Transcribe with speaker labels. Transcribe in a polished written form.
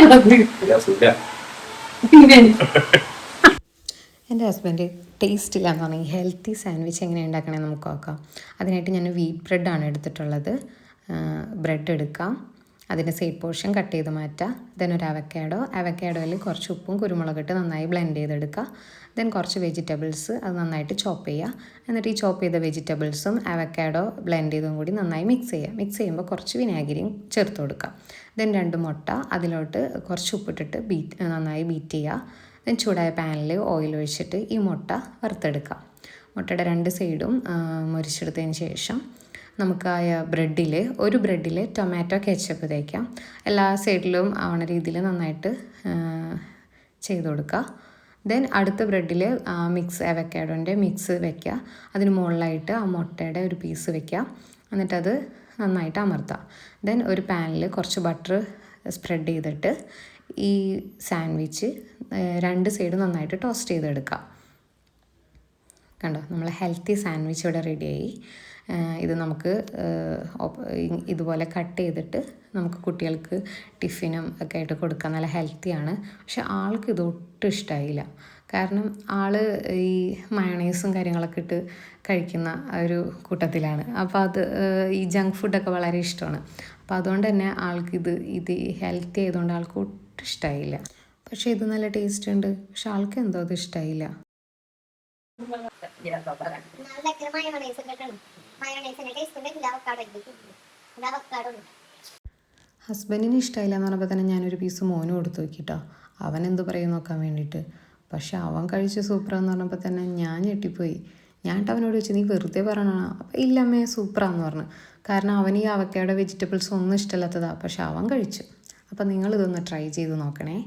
Speaker 1: എൻ്റെ husband taste ഇല്ല എന്ന് പറഞ്ഞാൽ ഹെൽത്തി സാൻഡ്വിച്ച് എങ്ങനെ ഉണ്ടാക്കണേ നമുക്ക് നോക്കാം. അതിനായിട്ട് ഞാൻ വീറ്റ് ബ്രെഡാണ് എടുത്തിട്ടുള്ളത്. ബ്രെഡ് എടുക്കാം, അതിൻ്റെ സൈഡ് പോർഷൻ കട്ട് ചെയ്ത് മാറ്റുക. ദെൻ ഒരു അവക്കാഡോയിൽ കുറച്ച് ഉപ്പും കുരുമുളകിട്ട് നന്നായി ബ്ലെൻഡ് ചെയ്തെടുക്കുക. ദെൻ കുറച്ച് വെജിറ്റബിൾസ് അത് നന്നായിട്ട് ചോപ്പ് ചെയ്യുക. എന്നിട്ട് ഈ ചോപ്പ് ചെയ്ത വെജിറ്റബിൾസും അവക്കാഡോ ബ്ലെൻഡ് ചെയ്തും കൂടി നന്നായി മിക്സ് ചെയ്യുക. മിക്സ് ചെയ്യുമ്പോൾ കുറച്ച് വിനാഗിരിയും ചേർത്ത് കൊടുക്കുക. ദെൻ 2 മുട്ട അതിലോട്ട് കുറച്ച് ഉപ്പിട്ടിട്ട് നന്നായി ബീറ്റ് ചെയ്യുക. ദെൻ ചൂടായ പാനിൽ ഓയിൽ ഒഴിച്ചിട്ട് ഈ മുട്ട വറുത്തെടുക്കുക. മുട്ടയുടെ 2 സൈഡും മുരിച്ചെടുത്തതിന് ശേഷം നമുക്ക് ആ ബ്രെഡിൽ ടൊമാറ്റോ കെച്ചപ്പ് തേക്കാം. എല്ലാ സൈഡിലും ആവണ രീതിയിൽ നന്നായിട്ട് ചെയ്ത് കൊടുക്കുക. ദെൻ അടുത്ത ബ്രെഡിൽ അവക്കാഡോൻ്റെ മിക്സ് വെക്കുക. അതിന് മുകളിലായിട്ട് ആ മുട്ടയുടെ ഒരു പീസ് വെക്കുക. എന്നിട്ടത് നന്നായിട്ട് അമർത്തുക. ദെൻ ഒരു പാനിൽ കുറച്ച് ബട്ടർ സ്പ്രെഡ് ചെയ്തിട്ട് ഈ സാൻഡ്വിച്ച് 2 സൈഡ് നന്നായിട്ട് ടോസ്റ്റ് ചെയ്തെടുക്കുക. കണ്ടോ, നമ്മൾ ഹെൽത്തി സാൻഡ്വിച്ച് ഇവിടെ റെഡിയായി. ഇത് നമുക്ക് ഇതുപോലെ കട്ട് ചെയ്തിട്ട് നമുക്ക് കുട്ടികൾക്ക് ടിഫിനും ഒക്കെ ആയിട്ട് കൊടുക്കാൻ നല്ല ഹെൽത്തിയാണ്. പക്ഷെ ആൾക്ക് ഇതൊട്ടും ഇഷ്ടമായില്ല. കാരണം ആൾ ഈ മയണൈസും കാര്യങ്ങളൊക്കെ ഇട്ട് കഴിക്കുന്ന ഒരു കൂട്ടത്തിലാണ്. അപ്പോൾ ഈ ജങ്ക് ഫുഡൊക്കെ വളരെ ഇഷ്ടമാണ്. അപ്പോൾ അതുകൊണ്ട് തന്നെ ആൾക്ക് ഇത് ഹെൽത്തി ആയതുകൊണ്ട് ആൾക്ക് ഒട്ടും ഇഷ്ടമായില്ല. പക്ഷേ ഇത് നല്ല ടേസ്റ്റ് ഉണ്ട്. പക്ഷെ ആൾക്ക് എന്തോ അത് ഇഷ്ടമായില്ല. ഹസ്ബൻഡിന് ഇഷ്ടമായില്ല എന്ന് പറഞ്ഞപ്പോൾ തന്നെ ഞാനൊരു പീസ് മോനും കൊടുത്തു നോക്കിട്ടോ, അവൻ എന്ത് പറയും നോക്കാൻ വേണ്ടിയിട്ട്. പക്ഷെ അവൻ കഴിച്ച് സൂപ്പറാന്ന് പറഞ്ഞപ്പോൾ തന്നെ ഞാൻ ഞെട്ടിപ്പോയി. ഞാൻ അവനോട് ചോദിച്ചു, നീ വെറുതെ പറയണോ? അപ്പോൾ ഇല്ലമ്മേ സൂപ്പറാന്ന് പറഞ്ഞു. കാരണം അവൻ ഈ അവക്കാഡോ വെജിറ്റബിൾസ് ഒന്നും ഇഷ്ടമില്ലാത്തതാണ്. പക്ഷെ അവൻ കഴിച്ചു. അപ്പോൾ നിങ്ങളിതൊന്ന് ട്രൈ ചെയ്ത് നോക്കണേ.